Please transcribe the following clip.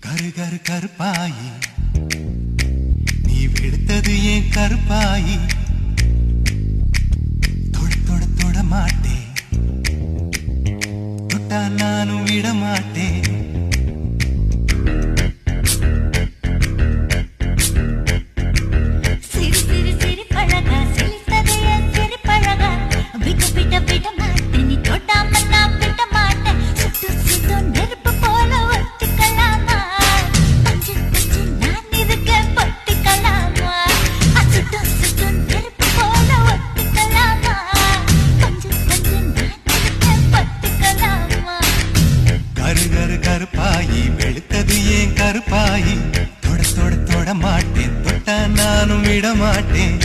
கரு கரு கருப்பாயி நீ வெளுத்தது ஏன் கருப்பாயி தொட தொட தொட மாட்டேன் தொட்டா நானும் விட மாட்டேன் கருப்பாயி வெளுத்தது ஏன் கருப்பாயி தொட தொட தொட மாட்டேன் தொட்டா நானும் விட மாட்டேன்